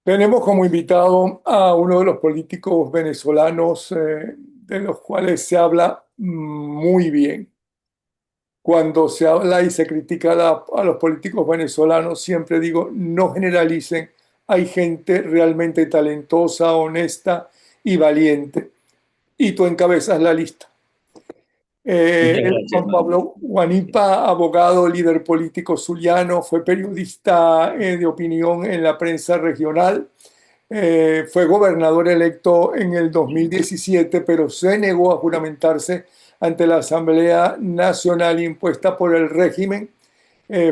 Tenemos como invitado a uno de los políticos venezolanos de los cuales se habla muy bien. Cuando se habla y se critica a los políticos venezolanos, siempre digo, no generalicen. Hay gente realmente talentosa, honesta y valiente. Y tú encabezas la lista. Muchas Él, gracias, Juan hermano. Pablo Guanipa, abogado, líder político zuliano, fue periodista de opinión en la prensa regional. Fue gobernador electo en el 2017, pero se negó a juramentarse ante la Asamblea Nacional impuesta por el régimen.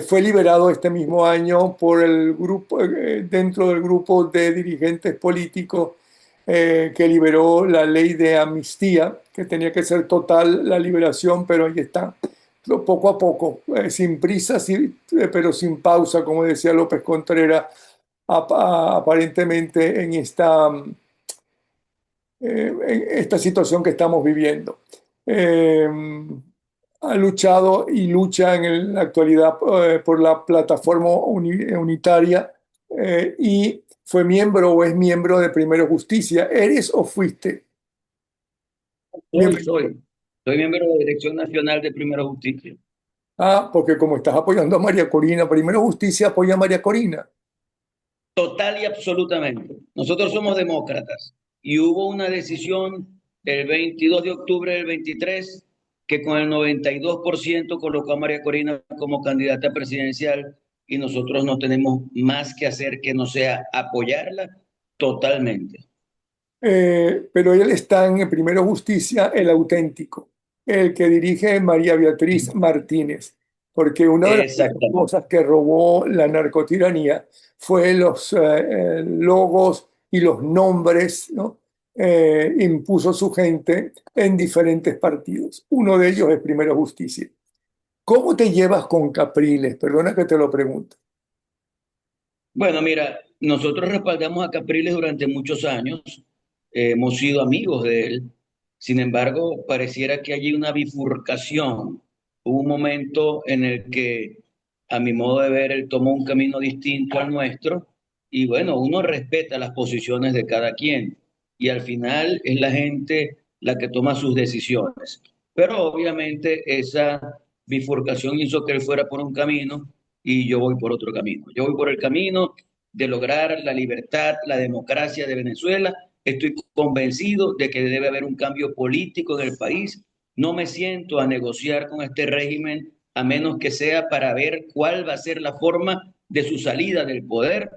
Fue liberado este mismo año por el grupo, dentro del grupo de dirigentes políticos que liberó la ley de amnistía, que tenía que ser total la liberación, pero ahí está, poco a poco, sin prisa, pero sin pausa, como decía López Contreras, aparentemente en esta situación que estamos viviendo. Eh, Ha luchado y lucha en la actualidad por la plataforma unitaria y fue miembro o es miembro de Primero Justicia. ¿Eres o fuiste Soy, miembro? soy. Soy miembro de la Dirección Nacional de Primera Justicia. Ah, porque como estás apoyando a María Corina, Primero Justicia apoya a María Corina. Total y absolutamente. Nosotros somos demócratas y hubo una decisión el 22 de octubre del 23 que con el 92% colocó a María Corina como candidata presidencial y nosotros no tenemos más que hacer que no sea apoyarla totalmente. Pero él está en el Primero Justicia, el auténtico, el que dirige María Beatriz Martínez, porque una de las Exactamente. cosas que robó la narcotiranía fue los logos y los nombres, ¿no? Impuso su gente en diferentes partidos. Uno de ellos es Primero Justicia. ¿Cómo te llevas con Capriles? Perdona que te lo pregunte. Bueno, mira, nosotros respaldamos a Capriles durante muchos años, hemos sido amigos de él. Sin embargo, pareciera que hay una bifurcación. Hubo un momento en el que, a mi modo de ver, él tomó un camino distinto al nuestro y bueno, uno respeta las posiciones de cada quien y al final es la gente la que toma sus decisiones. Pero obviamente esa bifurcación hizo que él fuera por un camino y yo voy por otro camino. Yo voy por el camino de lograr la libertad, la democracia de Venezuela. Estoy convencido de que debe haber un cambio político en el país. No me siento a negociar con este régimen a menos que sea para ver cuál va a ser la forma de su salida del poder.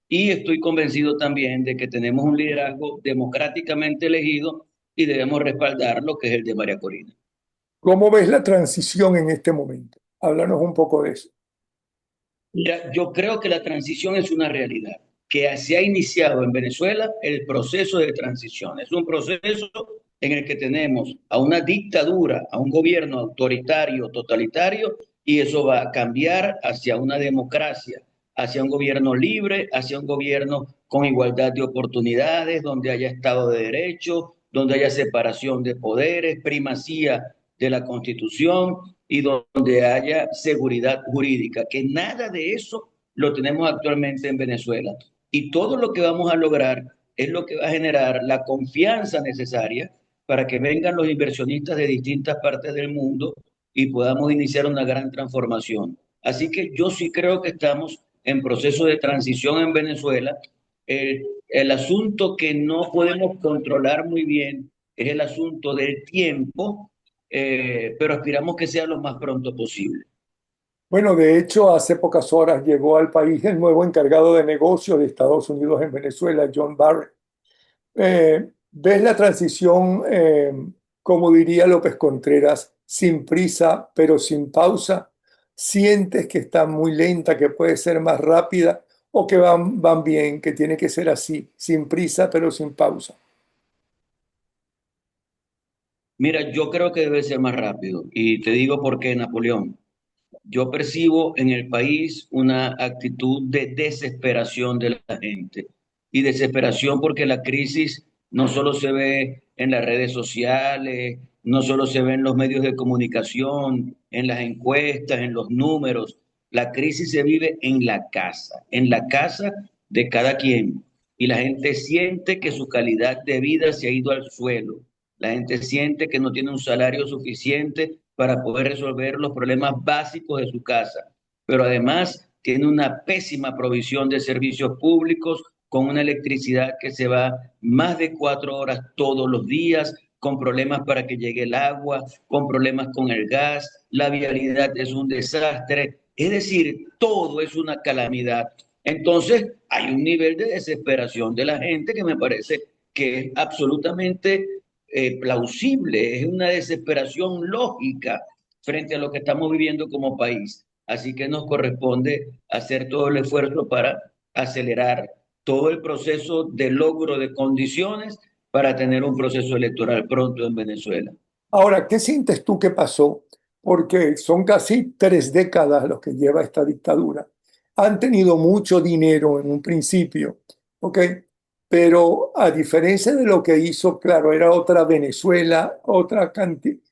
Y estoy convencido también de que tenemos un liderazgo democráticamente elegido y debemos respaldar lo que es el de María Corina. ¿Cómo ves la transición en este momento? Háblanos un poco de eso. Mira, yo creo que la transición es una realidad, que se ha iniciado en Venezuela el proceso de transición. Es un proceso en el que tenemos a una dictadura, a un gobierno autoritario, totalitario, y eso va a cambiar hacia una democracia, hacia un gobierno libre, hacia un gobierno con igualdad de oportunidades, donde haya Estado de Derecho, donde haya separación de poderes, primacía de la Constitución y donde haya seguridad jurídica, que nada de eso lo tenemos actualmente en Venezuela. Y todo lo que vamos a lograr es lo que va a generar la confianza necesaria para que vengan los inversionistas de distintas partes del mundo y podamos iniciar una gran transformación. Así que yo sí creo que estamos en proceso de transición en Venezuela. El asunto que no podemos controlar muy bien es el asunto del tiempo, pero aspiramos que sea lo más pronto posible. Bueno, de hecho, hace pocas horas llegó al país el nuevo encargado de negocios de Estados Unidos en Venezuela, John Barrett. ¿Ves la transición, como diría López Contreras, sin prisa, pero sin pausa? ¿Sientes que está muy lenta, que puede ser más rápida o que van bien, que tiene que ser así, sin prisa, pero sin pausa? Mira, yo creo que debe ser más rápido y te digo por qué, Napoleón. Yo percibo en el país una actitud de desesperación de la gente y desesperación porque la crisis no solo se ve en las redes sociales, no solo se ve en los medios de comunicación, en las encuestas, en los números. La crisis se vive en la casa de cada quien. y la gente siente que su calidad de vida se ha ido al suelo. La gente siente que no tiene un salario suficiente para poder resolver los problemas básicos de su casa, pero además tiene una pésima provisión de servicios públicos con una electricidad que se va más de 4 horas todos los días, con problemas para que llegue el agua, con problemas con el gas, la vialidad es un desastre, es decir, todo es una calamidad. Entonces, hay un nivel de desesperación de la gente que me parece que es absolutamente plausible, es una desesperación lógica frente a lo que estamos viviendo como país. Así que nos corresponde hacer todo el esfuerzo para acelerar todo el proceso de logro de condiciones para tener un proceso electoral pronto en Venezuela. Ahora, ¿qué sientes tú que pasó? Porque son casi 3 décadas los que lleva esta dictadura. Han tenido mucho dinero en un principio, ¿ok? Pero a diferencia de lo que hizo, claro, era otra Venezuela,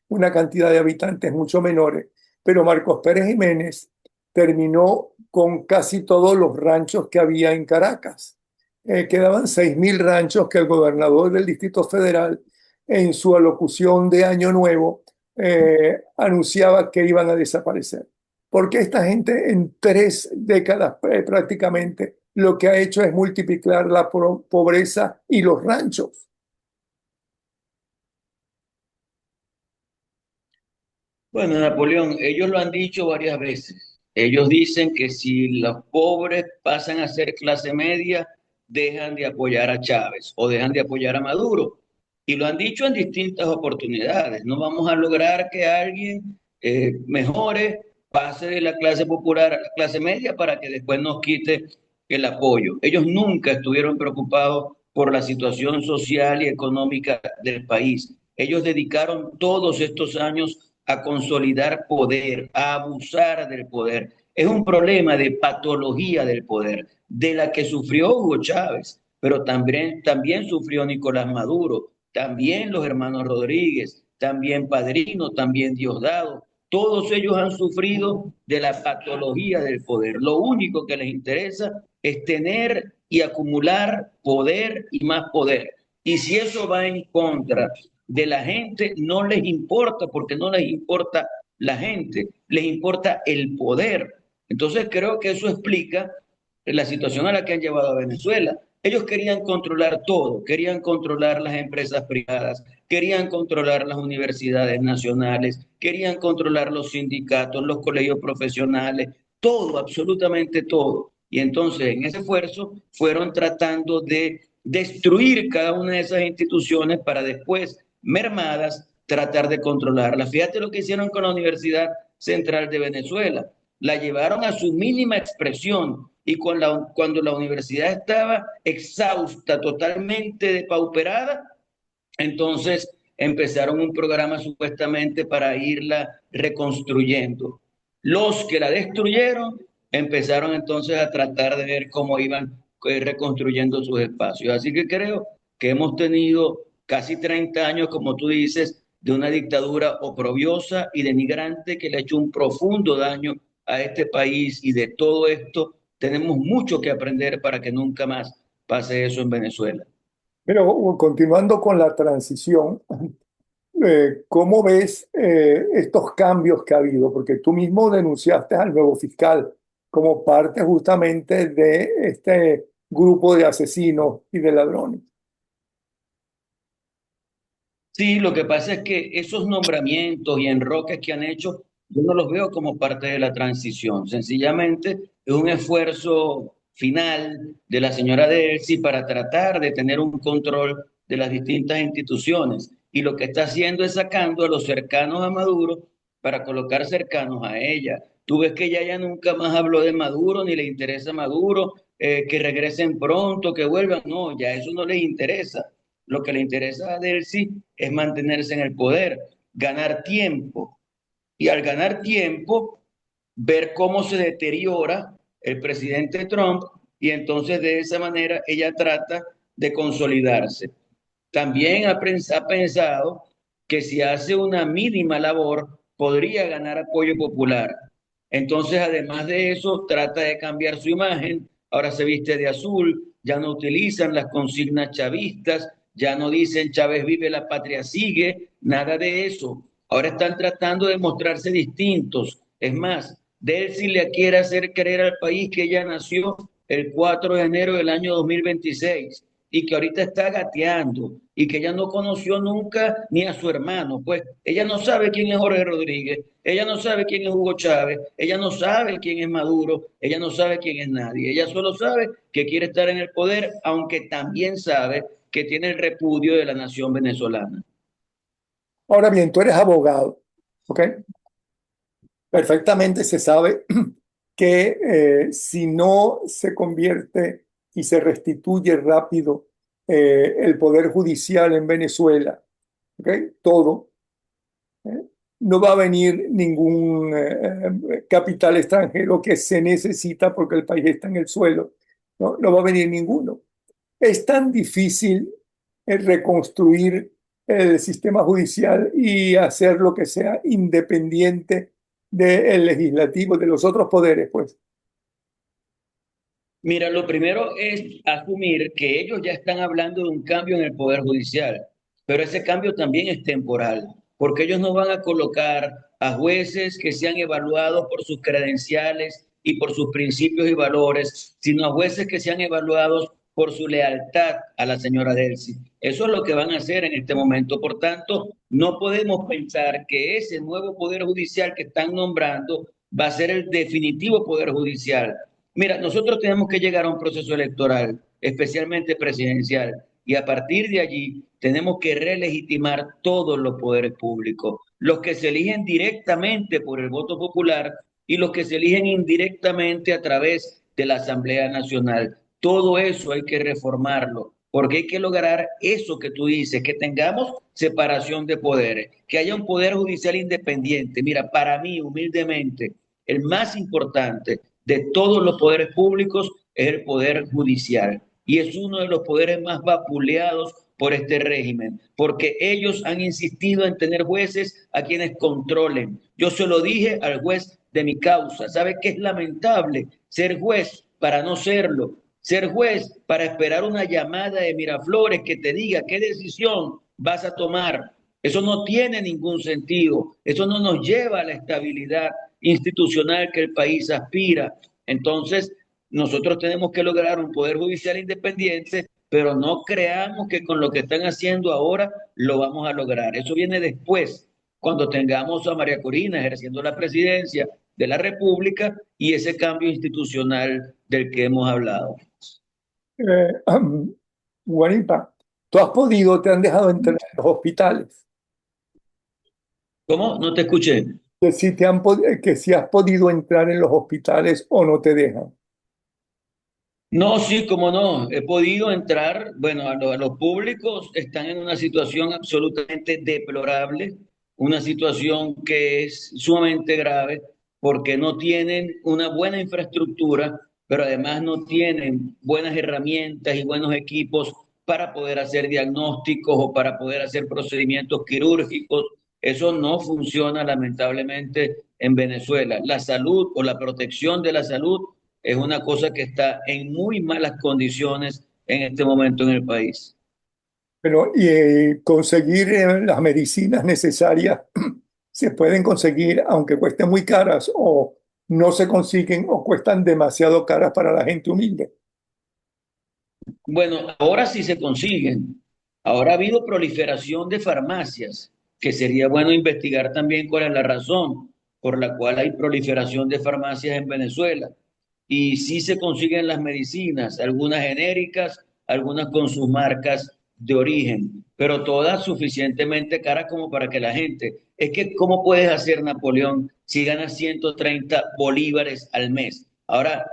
una cantidad de habitantes mucho menores, pero Marcos Pérez Jiménez terminó con casi todos los ranchos que había en Caracas. Quedaban 6.000 ranchos que el gobernador del Distrito Federal en su alocución de Año Nuevo anunciaba que iban a desaparecer. Porque esta gente en 3 décadas prácticamente lo que ha hecho es multiplicar la pobreza y los ranchos. Bueno, Napoleón, ellos lo han dicho varias veces. Ellos dicen que si los pobres pasan a ser clase media, dejan de apoyar a Chávez o dejan de apoyar a Maduro. Y lo han dicho en distintas oportunidades. No vamos a lograr que alguien mejore, pase de la clase popular a la clase media para que después nos quite el apoyo. Ellos nunca estuvieron preocupados por la situación social y económica del país. Ellos dedicaron todos estos años a consolidar poder, a abusar del poder. Es un problema de patología del poder, de la que sufrió Hugo Chávez, pero también sufrió Nicolás Maduro, también los hermanos Rodríguez, también Padrino, también Diosdado. Todos ellos han sufrido de la patología del poder. Lo único que les interesa es tener y acumular poder y más poder. Y si eso va en contra de la gente, no les importa, porque no les importa la gente, les importa el poder. Entonces creo que eso explica la situación a la que han llevado a Venezuela. Ellos querían controlar todo, querían controlar las empresas privadas, querían controlar las universidades nacionales, querían controlar los sindicatos, los colegios profesionales, todo, absolutamente todo. Y entonces en ese esfuerzo fueron tratando de destruir cada una de esas instituciones para después, mermadas, tratar de controlarlas. Fíjate lo que hicieron con la Universidad Central de Venezuela. La llevaron a su mínima expresión y cuando la universidad estaba exhausta, totalmente depauperada, entonces empezaron un programa supuestamente para irla reconstruyendo. Los que la destruyeron empezaron entonces a tratar de ver cómo iban reconstruyendo sus espacios. Así que creo que hemos tenido casi 30 años, como tú dices, de una dictadura oprobiosa y denigrante que le ha hecho un profundo daño a este país y de todo esto tenemos mucho que aprender para que nunca más pase eso en Venezuela. Pero continuando con la transición, ¿cómo ves estos cambios que ha habido? Porque tú mismo denunciaste al nuevo fiscal como parte justamente de este grupo de asesinos y de ladrones. Sí, lo que pasa es que esos nombramientos y enroques que han hecho, yo no los veo como parte de la transición. Sencillamente es un esfuerzo final de la señora Delcy para tratar de tener un control de las distintas instituciones. Y lo que está haciendo es sacando a los cercanos a Maduro para colocar cercanos a ella. Tú ves que ella ya nunca más habló de Maduro, ni le interesa Maduro, que regresen pronto, que vuelvan. No, ya eso no les interesa. Lo que le interesa a Delcy es mantenerse en el poder, ganar tiempo. Y al ganar tiempo, ver cómo se deteriora el presidente Trump y entonces de esa manera ella trata de consolidarse. También ha pensado que si hace una mínima labor, podría ganar apoyo popular. Entonces, además de eso, trata de cambiar su imagen, ahora se viste de azul, ya no utilizan las consignas chavistas, ya no dicen Chávez vive, la patria sigue, nada de eso. Ahora están tratando de mostrarse distintos. Es más, Delcy le quiere hacer creer al país que ella nació el 4 de enero del año 2026 y que ahorita está gateando y que ella no conoció nunca ni a su hermano. Pues ella no sabe quién es Jorge Rodríguez, ella no sabe quién es Hugo Chávez, ella no sabe quién es Maduro, ella no sabe quién es nadie. Ella solo sabe que quiere estar en el poder, aunque también sabe que tiene el repudio de la nación venezolana. Ahora bien, tú eres abogado, ¿ok? Perfectamente se sabe que si no se convierte y se restituye rápido el poder judicial en Venezuela, ¿ok? Todo, ¿eh? No va a venir ningún capital extranjero que se necesita porque el país está en el suelo, ¿no? No va a venir ninguno. Es tan difícil reconstruir el sistema judicial y hacer lo que sea independiente del legislativo, de los otros poderes, pues. Mira, lo primero es asumir que ellos ya están hablando de un cambio en el Poder Judicial, pero ese cambio también es temporal, porque ellos no van a colocar a jueces que sean evaluados por sus credenciales y por sus principios y valores, sino a jueces que sean evaluados por su lealtad a la señora Delcy. Eso es lo que van a hacer en este momento. Por tanto, no podemos pensar que ese nuevo Poder Judicial que están nombrando va a ser el definitivo Poder Judicial. Mira, nosotros tenemos que llegar a un proceso electoral, especialmente presidencial, y a partir de allí tenemos que relegitimar todos los poderes públicos, los que se eligen directamente por el voto popular y los que se eligen indirectamente a través de la Asamblea Nacional. Todo eso hay que reformarlo, porque hay que lograr eso que tú dices, que tengamos separación de poderes, que haya un poder judicial independiente. Mira, para mí, humildemente, el más importante de todos los poderes públicos es el poder judicial y es uno de los poderes más vapuleados por este régimen, porque ellos han insistido en tener jueces a quienes controlen. Yo se lo dije al juez de mi causa. ¿Sabe qué es lamentable? Ser juez para no serlo, ser juez para esperar una llamada de Miraflores que te diga qué decisión vas a tomar. Eso no tiene ningún sentido, eso no nos lleva a la estabilidad institucional que el país aspira. Entonces, nosotros tenemos que lograr un poder judicial independiente, pero no creamos que con lo que están haciendo ahora lo vamos a lograr. Eso viene después, cuando tengamos a María Corina ejerciendo la presidencia de la República y ese cambio institucional del que hemos hablado. Eh, Guanipa, tú has podido, te han dejado entrar en los hospitales, ¿Cómo? No te escuché. que si has podido entrar en los hospitales o no te dejan. No, sí, como no, he podido entrar, bueno, a los públicos están en una situación absolutamente deplorable, una situación que es sumamente grave porque no tienen una buena infraestructura, pero además no tienen buenas herramientas y buenos equipos para poder hacer diagnósticos o para poder hacer procedimientos quirúrgicos. Eso no funciona lamentablemente en Venezuela. La salud o la protección de la salud es una cosa que está en muy malas condiciones en este momento en el país. Pero y, conseguir las medicinas necesarias se pueden conseguir aunque cuesten muy caras o no se consiguen o cuestan demasiado caras para la gente humilde. Bueno, ahora sí se consiguen. Ahora ha habido proliferación de farmacias, que sería bueno investigar también cuál es la razón por la cual hay proliferación de farmacias en Venezuela. Y sí se consiguen las medicinas, algunas genéricas, algunas con sus marcas de origen, pero todas suficientemente caras como para que la gente... Es que, ¿cómo puedes hacer, Napoleón, si ganas 130 bolívares al mes? Ahora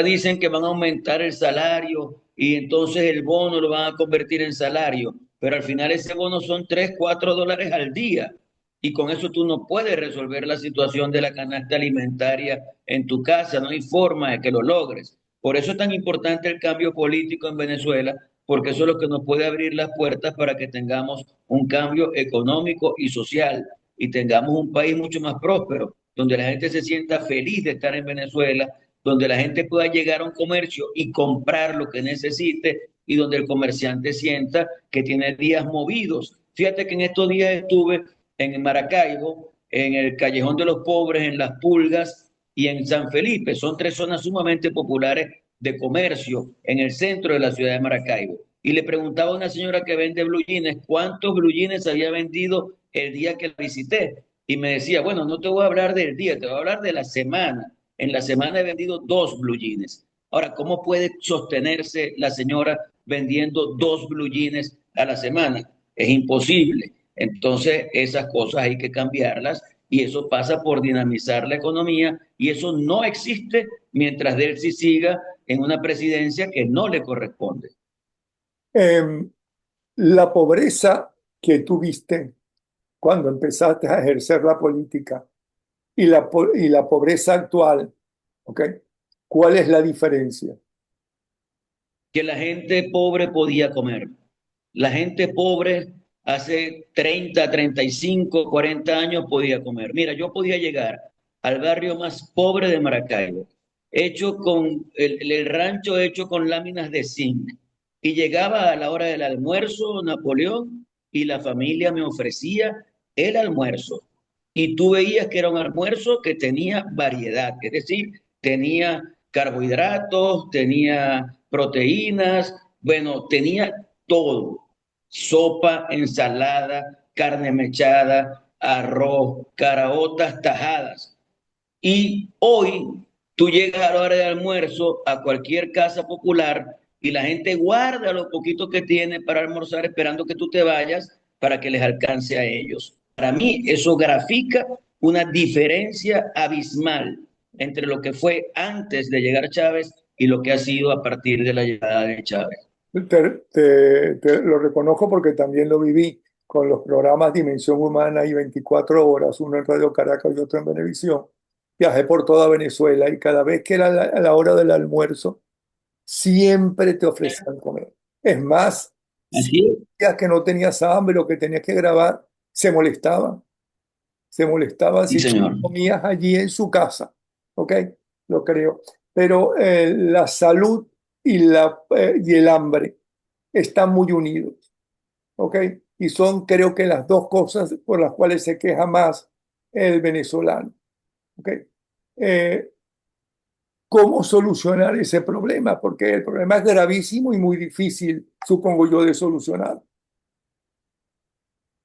dicen que van a aumentar el salario y entonces el bono lo van a convertir en salario, pero al final ese bono son 3 4 dólares al día y con eso tú no puedes resolver la situación de la canasta alimentaria en tu casa, no hay forma de que lo logres. Por eso es tan importante el cambio político en Venezuela, porque eso es lo que nos puede abrir las puertas para que tengamos un cambio económico y social y tengamos un país mucho más próspero, donde la gente se sienta feliz de estar en Venezuela donde la gente pueda llegar a un comercio y comprar lo que necesite y donde el comerciante sienta que tiene días movidos. Fíjate que en estos días estuve en Maracaibo, en el Callejón de los Pobres, en Las Pulgas y en San Felipe. Son tres zonas sumamente populares de comercio en el centro de la ciudad de Maracaibo. Y le preguntaba a una señora que vende blue jeans cuántos blue jeans había vendido el día que la visité. Y me decía, bueno, no te voy a hablar del día, te voy a hablar de la semana. En la semana he vendido 2 blue jeans. Ahora, ¿cómo puede sostenerse la señora vendiendo 2 blue jeans a la semana? Es imposible. Entonces, esas cosas hay que cambiarlas y eso pasa por dinamizar la economía y eso no existe mientras Delcy siga en una presidencia que no le corresponde. Em, la pobreza que tuviste cuando empezaste a ejercer la política y la pobreza actual, ¿ok? ¿Cuál es la diferencia? Que la gente pobre podía comer. La gente pobre hace 30, 35, 40 años podía comer. Mira, yo podía llegar al barrio más pobre de Maracaibo, hecho con el rancho hecho con láminas de zinc. Y llegaba a la hora del almuerzo, Napoleón, y la familia me ofrecía el almuerzo. Y tú veías que era un almuerzo que tenía variedad, es decir, tenía carbohidratos, tenía proteínas, bueno, tenía todo: sopa, ensalada, carne mechada, arroz, caraotas, tajadas. Y hoy tú llegas a la hora de almuerzo a cualquier casa popular y la gente guarda lo poquito que tiene para almorzar esperando que tú te vayas para que les alcance a ellos. Para mí eso grafica una diferencia abismal entre lo que fue antes de llegar Chávez y lo que ha sido a partir de la llegada de Chávez. Te lo reconozco porque también lo viví con los programas Dimensión Humana y 24 horas, uno en Radio Caracas y otro en Venevisión. Viajé por toda Venezuela y cada vez que era la hora del almuerzo, siempre te ofrecían comer. Es más, si Así es. decías que no tenías hambre o que tenías que grabar, se molestaban Sí, si tú señor. comías allí en su casa, ¿ok? Lo creo. Pero la salud y el hambre están muy unidos, ¿ok? Y son, creo que, las dos cosas por las cuales se queja más el venezolano, ¿ok? Eh, ¿Cómo solucionar ese problema? Porque el problema es gravísimo y muy difícil, supongo yo, de solucionar.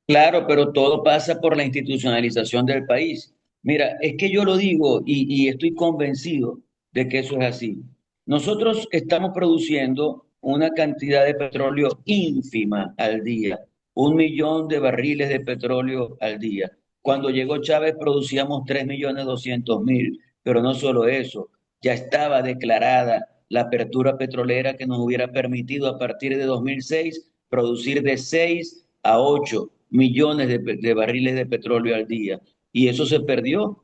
Claro, pero todo pasa por la institucionalización del país. Mira, es que yo lo digo y estoy convencido de que eso es así. Nosotros estamos produciendo una cantidad de petróleo ínfima al día, 1 millón de barriles de petróleo al día. Cuando llegó Chávez producíamos 3.200.000, pero no solo eso, ya estaba declarada la apertura petrolera que nos hubiera permitido a partir de 2006 producir de 6 a 8 millones de barriles de petróleo al día. Y eso se perdió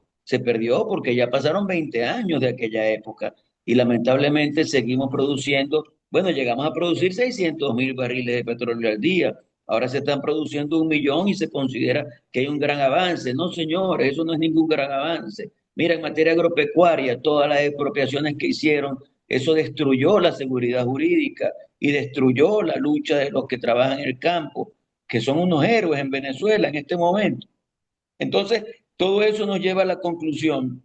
porque ya pasaron 20 años de aquella época y lamentablemente seguimos produciendo, bueno, llegamos a producir 600.000 barriles de petróleo al día. Ahora se están produciendo 1 millón y se considera que hay un gran avance. No, señores, eso no es ningún gran avance. Mira, en materia agropecuaria, todas las expropiaciones que hicieron, eso destruyó la seguridad jurídica y destruyó la lucha de los que trabajan en el campo, que son unos héroes en Venezuela en este momento. Entonces, todo eso nos lleva a la conclusión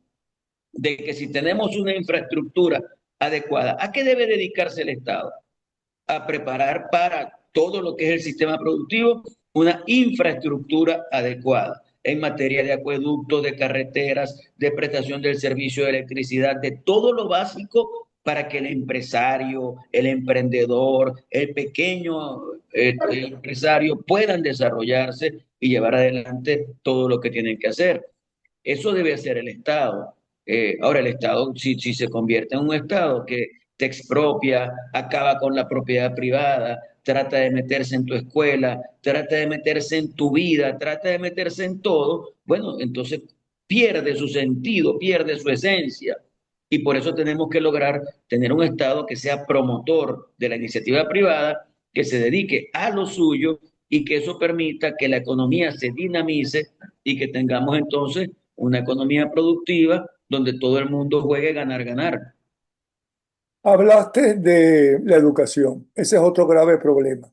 de que si tenemos una infraestructura adecuada, ¿a qué debe dedicarse el Estado? A preparar para todo lo que es el sistema productivo una infraestructura adecuada en materia de acueductos, de carreteras, de prestación del servicio de electricidad, de todo lo básico para que el empresario, el emprendedor, el pequeño el empresario puedan desarrollarse y llevar adelante todo lo que tienen que hacer. Eso debe hacer el Estado. Ahora, el Estado, si se convierte en un Estado que te expropia, acaba con la propiedad privada, trata de meterse en tu escuela, trata de meterse en tu vida, trata de meterse en todo, bueno, entonces pierde su sentido, pierde su esencia. Y por eso tenemos que lograr tener un Estado que sea promotor de la iniciativa privada, que se dedique a lo suyo y que eso permita que la economía se dinamice y que tengamos entonces una economía productiva donde todo el mundo juegue ganar, ganar. Hablaste de la educación. Ese es otro grave problema.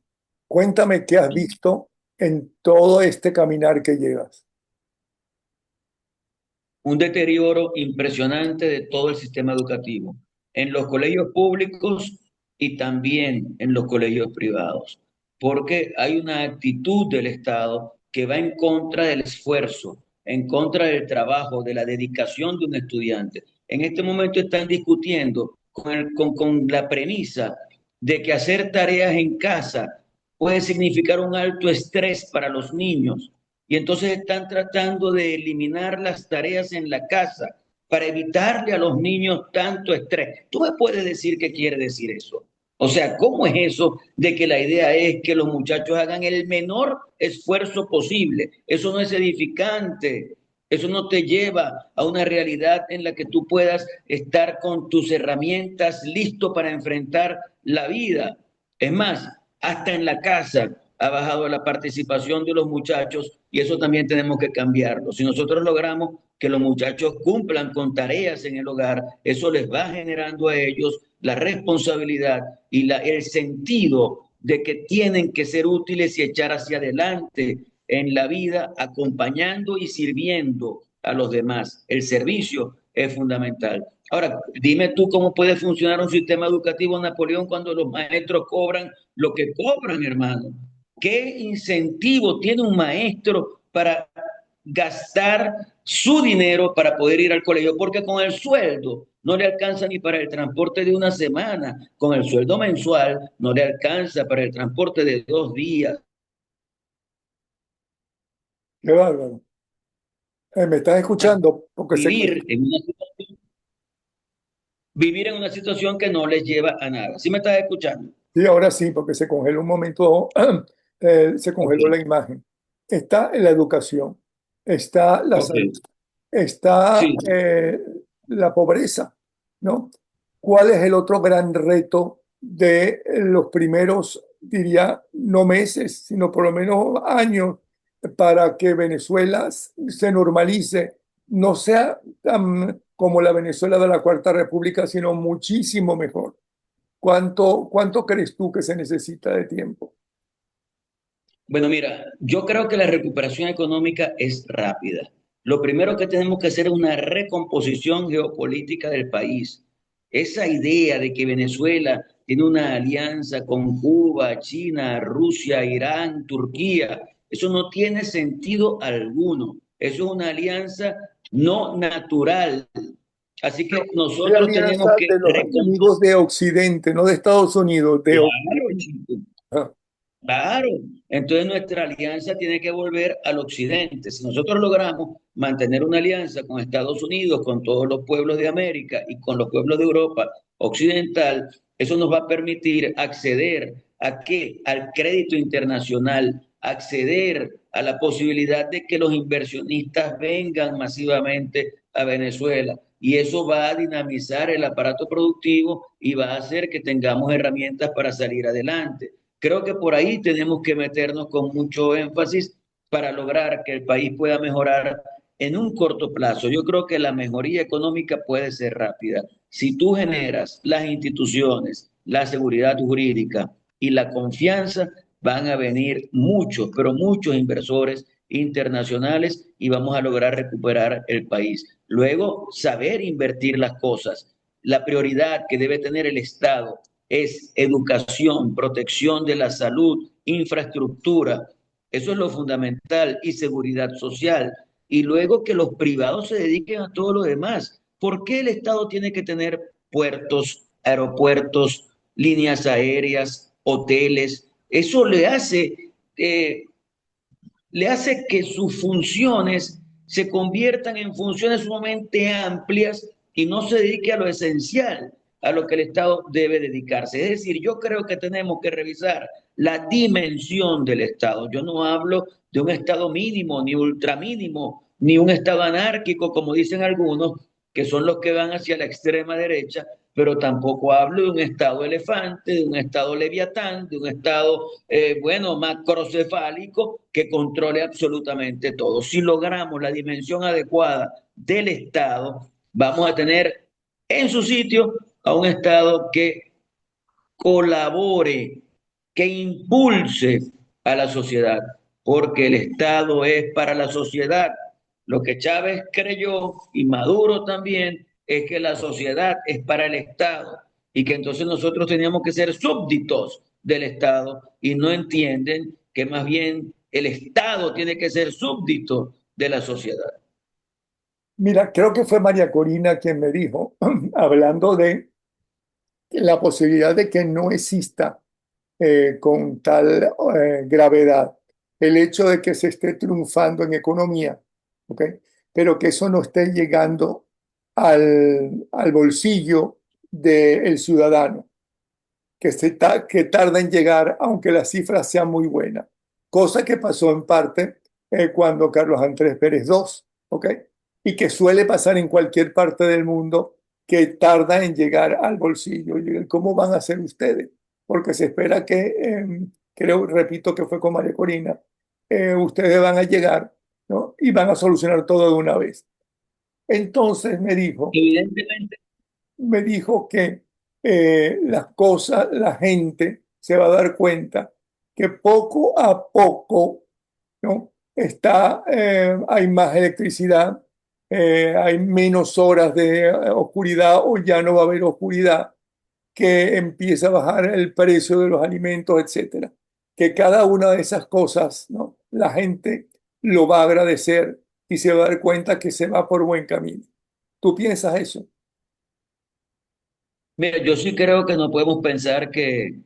Cuéntame qué has visto en todo este caminar que llevas. Un deterioro impresionante de todo el sistema educativo, en los colegios públicos y también en los colegios privados, porque hay una actitud del Estado que va en contra del esfuerzo, en contra del trabajo, de la dedicación de un estudiante. En este momento están discutiendo con la premisa de que hacer tareas en casa puede significar un alto estrés para los niños y entonces están tratando de eliminar las tareas en la casa para evitarle a los niños tanto estrés. ¿Tú me puedes decir qué quiere decir eso? O sea, ¿cómo es eso de que la idea es que los muchachos hagan el menor esfuerzo posible? Eso no es edificante. Eso no te lleva a una realidad en la que tú puedas estar con tus herramientas listo para enfrentar la vida. Es más, hasta en la casa ha bajado la participación de los muchachos y eso también tenemos que cambiarlo. Si nosotros logramos que los muchachos cumplan con tareas en el hogar, eso les va generando a ellos la responsabilidad y el sentido de que tienen que ser útiles y echar hacia adelante en la vida, acompañando y sirviendo a los demás. El servicio es fundamental. Ahora, dime tú cómo puede funcionar un sistema educativo, Napoleón, cuando los maestros cobran lo que cobran, hermano. ¿Qué incentivo tiene un maestro para gastar su dinero para poder ir al colegio? Porque con el sueldo no le alcanza ni para el transporte de una semana, con el sueldo mensual no le alcanza para el transporte de 2 días. Qué bárbaro. ¿Me estás escuchando? Porque sé que... Vivir en una situación, vivir en una situación que no les lleva a nada. ¿Sí me estás escuchando? Sí, ahora sí, porque se congeló un momento, se Ok, congeló la imagen. Está en la educación, está la ok. salud, está Sí. la pobreza, ¿no? ¿Cuál es el otro gran reto de los primeros, diría, no meses, sino por lo menos años, para que Venezuela se normalice, no sea tan como la Venezuela de la Cuarta República, sino muchísimo mejor? ¿Cuánto crees tú que se necesita de tiempo? Bueno, mira, yo creo que la recuperación económica es rápida. Lo primero que tenemos que hacer es una recomposición geopolítica del país. Esa idea de que Venezuela tiene una alianza con Cuba, China, Rusia, Irán, Turquía, eso no tiene sentido alguno. Eso es una alianza no natural. Así que Hay nosotros tenemos alianza que de los enemigos recomponer. de Occidente, no de Estados Unidos, de Claro, Occidente. chico. Ah, Claro, entonces nuestra alianza tiene que volver al occidente. Si nosotros logramos mantener una alianza con Estados Unidos, con todos los pueblos de América y con los pueblos de Europa occidental, eso nos va a permitir acceder a qué? Al crédito internacional, acceder a la posibilidad de que los inversionistas vengan masivamente a Venezuela. Y eso va a dinamizar el aparato productivo y va a hacer que tengamos herramientas para salir adelante. Creo que por ahí tenemos que meternos con mucho énfasis para lograr que el país pueda mejorar en un corto plazo. Yo creo que la mejoría económica puede ser rápida. Si tú generas las instituciones, la seguridad jurídica y la confianza, van a venir muchos, pero muchos inversores internacionales y vamos a lograr recuperar el país. Luego, saber invertir las cosas. La prioridad que debe tener el Estado es educación, protección de la salud, infraestructura. Eso es lo fundamental y seguridad social. Y luego que los privados se dediquen a todo lo demás. ¿Por qué el Estado tiene que tener puertos, aeropuertos, líneas aéreas, hoteles? Eso le hace que sus funciones se conviertan en funciones sumamente amplias y no se dedique a lo esencial, a lo que el Estado debe dedicarse. Es decir, yo creo que tenemos que revisar la dimensión del Estado. Yo no hablo de un Estado mínimo, ni ultramínimo, ni un Estado anárquico, como dicen algunos, que son los que van hacia la extrema derecha, pero tampoco hablo de un Estado elefante, de un Estado leviatán, de un Estado, bueno, macrocefálico que controle absolutamente todo. Si logramos la dimensión adecuada del Estado, vamos a tener en su sitio a un Estado que colabore, que impulse a la sociedad, porque el Estado es para la sociedad. Lo que Chávez creyó y Maduro también es que la sociedad es para el Estado y que entonces nosotros teníamos que ser súbditos del Estado y no entienden que más bien el Estado tiene que ser súbdito de la sociedad. Mira, creo que fue María Corina quien me dijo, hablando de la posibilidad de que no exista con tal gravedad el hecho de que se esté triunfando en economía, ¿ok? Pero que eso no esté llegando al bolsillo del ciudadano, que tarda en llegar, aunque las cifras sean muy buenas. Cosa que pasó en parte cuando Carlos Andrés Pérez II, ¿ok? Y que suele pasar en cualquier parte del mundo, que tarda en llegar al bolsillo. Y ¿cómo van a hacer ustedes? Porque se espera que, creo, repito que fue con María Corina, ustedes van a llegar, ¿no? Y van a solucionar todo de una vez. Entonces Evidentemente, me dijo que las cosas, la gente se va a dar cuenta que poco a poco, ¿no? Hay más electricidad, hay menos horas de oscuridad o ya no va a haber oscuridad, que empieza a bajar el precio de los alimentos, etcétera. Que cada una de esas cosas, ¿no? La gente lo va a agradecer y se va a dar cuenta que se va por buen camino. ¿Tú piensas eso? mira, yo sí creo que no podemos pensar que,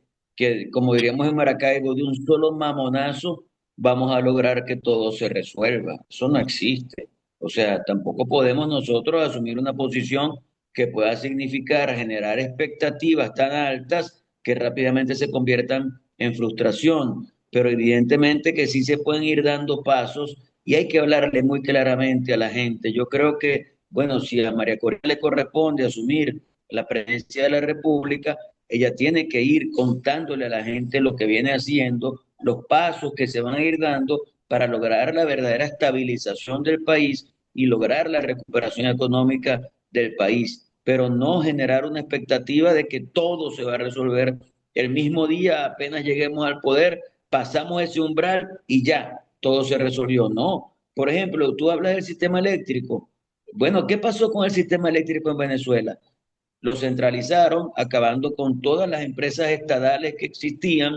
como diríamos en Maracaibo, de un solo mamonazo vamos a lograr que todo se resuelva. Eso no existe. O sea, tampoco podemos nosotros asumir una posición que pueda significar generar expectativas tan altas que rápidamente se conviertan en frustración. Pero evidentemente que sí se pueden ir dando pasos y hay que hablarle muy claramente a la gente. Yo creo que, bueno, si a María Corina le corresponde asumir la presidencia de la República, ella tiene que ir contándole a la gente lo que viene haciendo, los pasos que se van a ir dando para lograr la verdadera estabilización del país y lograr la recuperación económica del país, pero no generar una expectativa de que todo se va a resolver el mismo día, apenas lleguemos al poder, pasamos ese umbral y ya, todo se resolvió. No. Por ejemplo, tú hablas del sistema eléctrico. Bueno, ¿qué pasó con el sistema eléctrico en Venezuela? Lo centralizaron, acabando con todas las empresas estatales que existían,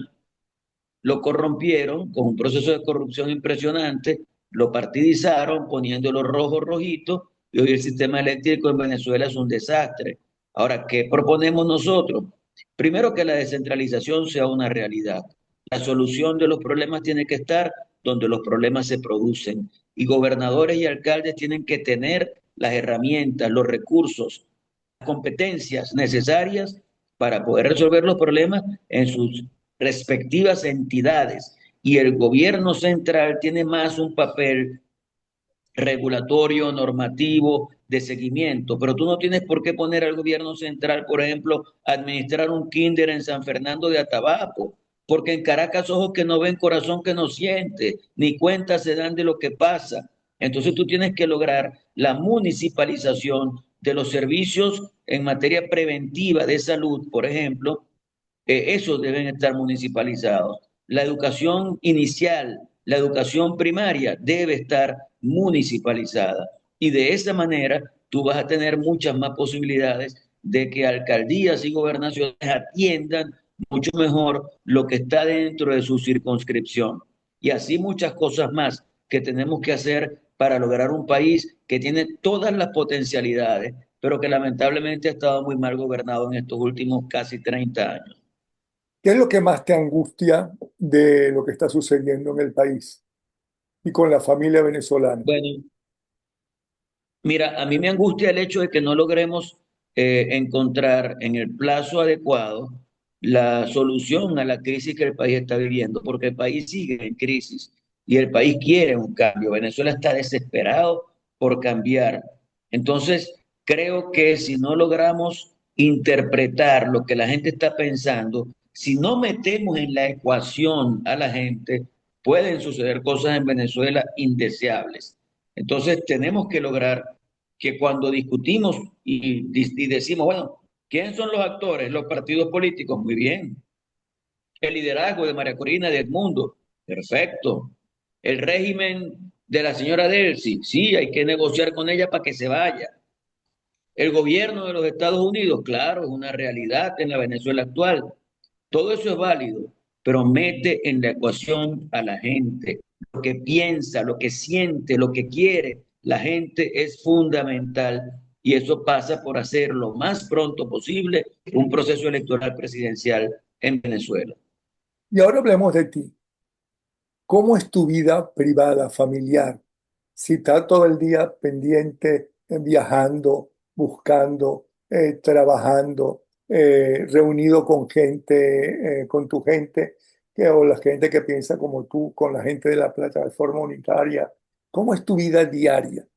lo corrompieron con un proceso de corrupción impresionante, lo partidizaron poniéndolo rojo, rojito, y hoy el sistema eléctrico en Venezuela es un desastre. Ahora, ¿qué proponemos nosotros? Primero, que la descentralización sea una realidad. La solución de los problemas tiene que estar donde los problemas se producen. Y gobernadores y alcaldes tienen que tener las herramientas, los recursos, competencias necesarias para poder resolver los problemas en sus respectivas entidades. Y el gobierno central tiene más un papel regulatorio, normativo, de seguimiento, pero tú no tienes por qué poner al gobierno central, por ejemplo, a administrar un kinder en San Fernando de Atabapo, porque en Caracas ojos que no ven, corazón que no siente, ni cuenta se dan de lo que pasa. Entonces tú tienes que lograr la municipalización de los servicios en materia preventiva de salud, por ejemplo, esos deben estar municipalizados. La educación inicial, la educación primaria debe estar municipalizada. Y de esa manera tú vas a tener muchas más posibilidades de que alcaldías y gobernaciones atiendan mucho mejor lo que está dentro de su circunscripción. Y así muchas cosas más que tenemos que hacer para lograr un país que tiene todas las potencialidades, pero que lamentablemente ha estado muy mal gobernado en estos últimos casi 30 años. ¿Qué es lo que más te angustia de lo que está sucediendo en el país y con la familia venezolana? Bueno, mira, a mí me angustia el hecho de que no logremos encontrar en el plazo adecuado la solución a la crisis que el país está viviendo, porque el país sigue en crisis y el país quiere un cambio. Venezuela está desesperado por cambiar. Entonces, creo que si no logramos interpretar lo que la gente está pensando, si no metemos en la ecuación a la gente, pueden suceder cosas en Venezuela indeseables. Entonces tenemos que lograr que cuando discutimos y decimos, bueno, ¿Quién son los actores? Los partidos políticos, muy bien. El liderazgo de María Corina de Edmundo, perfecto. El régimen de la señora Delcy, sí, hay que negociar con ella para que se vaya. El gobierno de los Estados Unidos, claro, es una realidad en la Venezuela actual. Todo eso es válido, pero mete en la ecuación a la gente. Lo que piensa, lo que siente, lo que quiere la gente es fundamental y eso pasa por hacer lo más pronto posible un proceso electoral presidencial en Venezuela. Y ahora hablemos de ti. ¿Cómo es tu vida privada, familiar? Si estás todo el día pendiente, viajando, buscando, trabajando, reunido con gente, con tu gente, o la gente que piensa como tú, con la gente de la plataforma unitaria. ¿Cómo es tu vida diaria?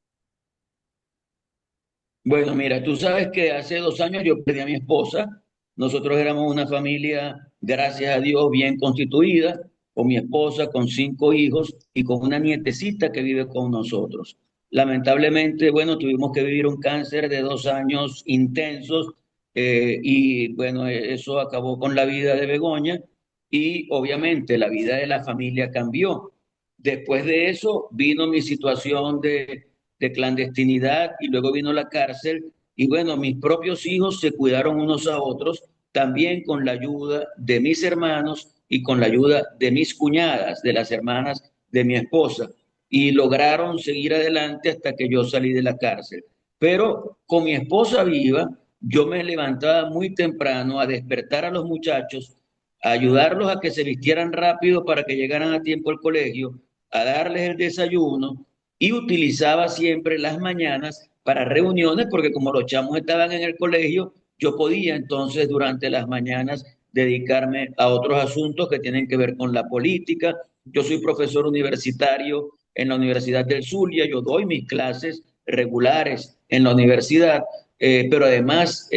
Bueno, mira, tú sabes que hace 2 años yo perdí a mi esposa. Nosotros éramos una familia, gracias a Dios, bien constituida, con mi esposa, con 5 hijos y con una nietecita que vive con nosotros. Lamentablemente, bueno, tuvimos que vivir un cáncer de 2 años intensos y bueno, eso acabó con la vida de Begoña y obviamente la vida de la familia cambió. Después de eso vino mi situación de clandestinidad y luego vino la cárcel. Y bueno, mis propios hijos se cuidaron unos a otros, también con la ayuda de mis hermanos y con la ayuda de mis cuñadas, de las hermanas de mi esposa. Y lograron seguir adelante hasta que yo salí de la cárcel. Pero con mi esposa viva, yo me levantaba muy temprano a despertar a los muchachos, a ayudarlos a que se vistieran rápido para que llegaran a tiempo al colegio, a darles el desayuno y utilizaba siempre las mañanas para reuniones, porque como los chamos estaban en el colegio, yo podía entonces durante las mañanas dedicarme a otros asuntos que tienen que ver con la política. Yo soy profesor universitario en la Universidad del Zulia, yo doy mis clases regulares en la universidad, pero además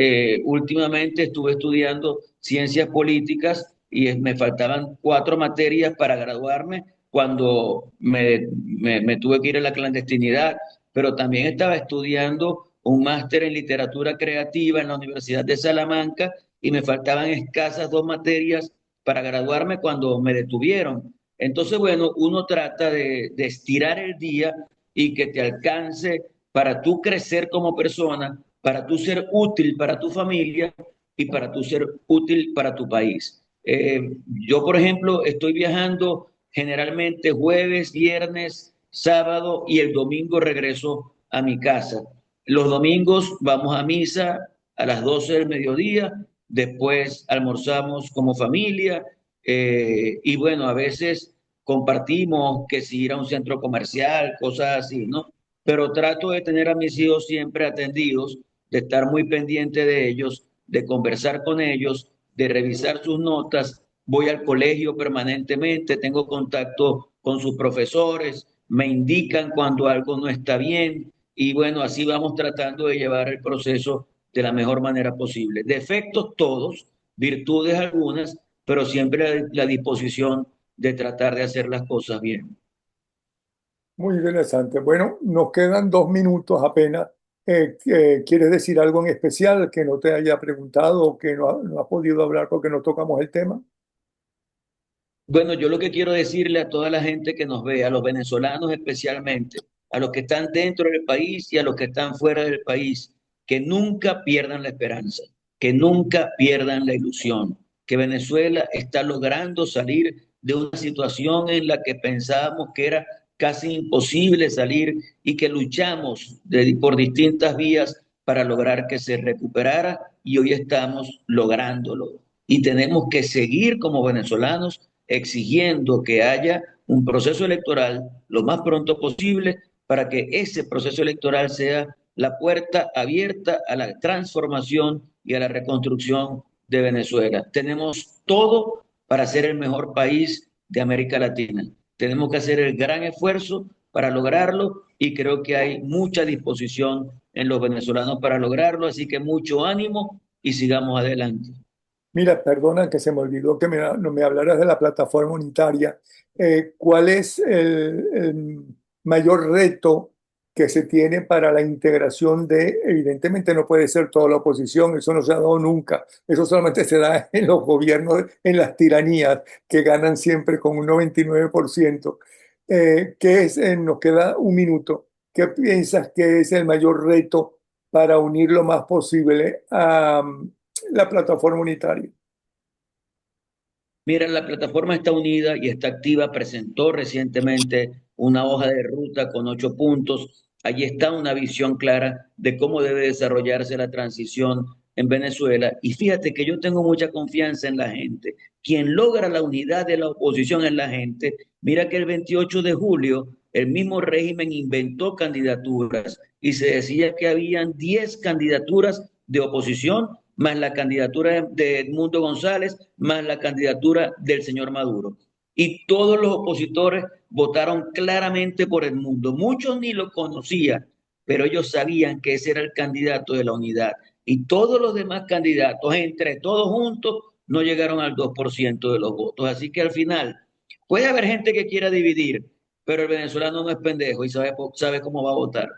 últimamente estuve estudiando ciencias políticas y me faltaban 4 materias para graduarme cuando me tuve que ir a la clandestinidad, pero también estaba estudiando un máster en literatura creativa en la Universidad de Salamanca y me faltaban escasas 2 materias para graduarme cuando me detuvieron. Entonces, bueno, uno trata de estirar el día y que te alcance para tú crecer como persona, para tú ser útil para tu familia y para tú ser útil para tu país. Yo, por ejemplo, estoy viajando generalmente jueves, viernes, sábado y el domingo regreso a mi casa. Los domingos vamos a misa a las 12 del mediodía, después almorzamos como familia y bueno, a veces compartimos que si ir a un centro comercial, cosas así, ¿no? Pero trato de tener a mis hijos siempre atendidos, de estar muy pendiente de ellos, de conversar con ellos, de revisar sus notas. Voy al colegio permanentemente, tengo contacto con sus profesores, me indican cuando algo no está bien y bueno, así vamos tratando de llevar el proceso de la mejor manera posible. Defectos todos, virtudes algunas, pero siempre la disposición de tratar de hacer las cosas bien. Muy interesante. Bueno, nos quedan 2 minutos apenas. ¿Quieres decir algo en especial que no te haya preguntado o que no has podido hablar porque no tocamos el tema? Bueno, yo lo que quiero decirle a toda la gente que nos ve, a los venezolanos especialmente, a los que están dentro del país y a los que están fuera del país, que nunca pierdan la esperanza, que nunca pierdan la ilusión, que Venezuela está logrando salir de una situación en la que pensábamos que era casi imposible salir y que luchamos por distintas vías para lograr que se recuperara y hoy estamos lográndolo. Y tenemos que seguir como venezolanos exigiendo que haya un proceso electoral lo más pronto posible para que ese proceso electoral sea la puerta abierta a la transformación y a la reconstrucción de Venezuela. Tenemos todo para ser el mejor país de América Latina. Tenemos que hacer el gran esfuerzo para lograrlo y creo que hay mucha disposición en los venezolanos para lograrlo, así que mucho ánimo y sigamos adelante. Mira, perdona que se me olvidó que no me hablaras de la plataforma unitaria. ¿Cuál es el mayor reto que se tiene para la integración de, evidentemente no puede ser toda la oposición, eso no se ha dado nunca, eso solamente se da en los gobiernos, en las tiranías, que ganan siempre con un 99%. ¿Qué es, nos queda un minuto, qué piensas que es el mayor reto para unir lo más posible a la plataforma unitaria? Mira, la plataforma está unida y está activa. Presentó recientemente una hoja de ruta con 8 puntos. Allí está una visión clara de cómo debe desarrollarse la transición en Venezuela. Y fíjate que yo tengo mucha confianza en la gente. Quien logra la unidad de la oposición es la gente. Mira que el 28 de julio el mismo régimen inventó candidaturas y se decía que habían 10 candidaturas de oposición más la candidatura de Edmundo González, más la candidatura del señor Maduro. Y todos los opositores votaron claramente por Edmundo. Muchos ni lo conocían, pero ellos sabían que ese era el candidato de la unidad. Y todos los demás candidatos, entre todos juntos, no llegaron al 2% de los votos. Así que al final, puede haber gente que quiera dividir, pero el venezolano no es pendejo y sabe cómo va a votar.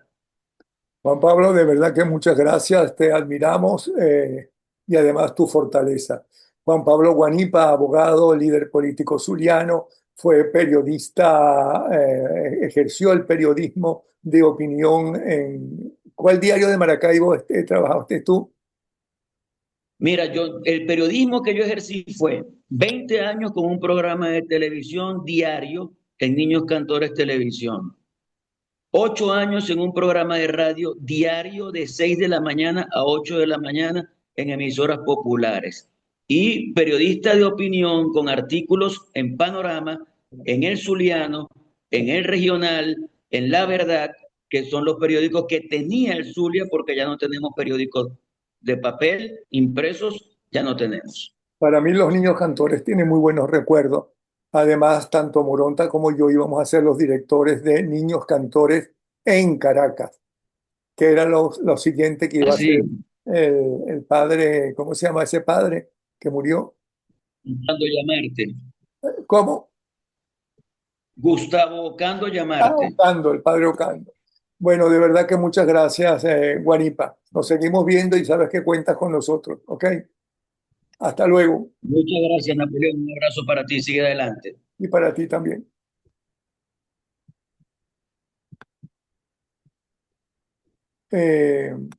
Juan Pablo, de verdad que muchas gracias, te admiramos y además tu fortaleza. Juan Pablo Guanipa, abogado, líder político zuliano, fue periodista, ejerció el periodismo de opinión en... ¿Cuál diario de Maracaibo trabajaste tú? Mira, el periodismo que yo ejercí fue 20 años con un programa de televisión diario en Niños Cantores Televisión. 8 años en un programa de radio diario de 6 de la mañana a 8 de la mañana en emisoras populares. Y periodista de opinión con artículos en Panorama, en El Zuliano, en El Regional, en La Verdad, que son los periódicos que tenía el Zulia, porque ya no tenemos periódicos de papel impresos, ya no tenemos. Para mí los niños cantores tienen muy buenos recuerdos. Además, tanto Moronta como yo íbamos a ser los directores de Niños Cantores en Caracas, que era lo siguiente que iba a Así, ser el padre, ¿cómo se llama ese padre que murió? buscando llamarte. ¿Cómo? Gustavo Ocando Ah, llamarte. Ocando, el padre Ocando. Bueno, de verdad que muchas gracias, Guanipa. Nos seguimos viendo y sabes que cuentas con nosotros, ¿ok? Hasta luego. Muchas gracias, Napoleón. Un abrazo para ti. Sigue adelante. Y para ti también. Eh,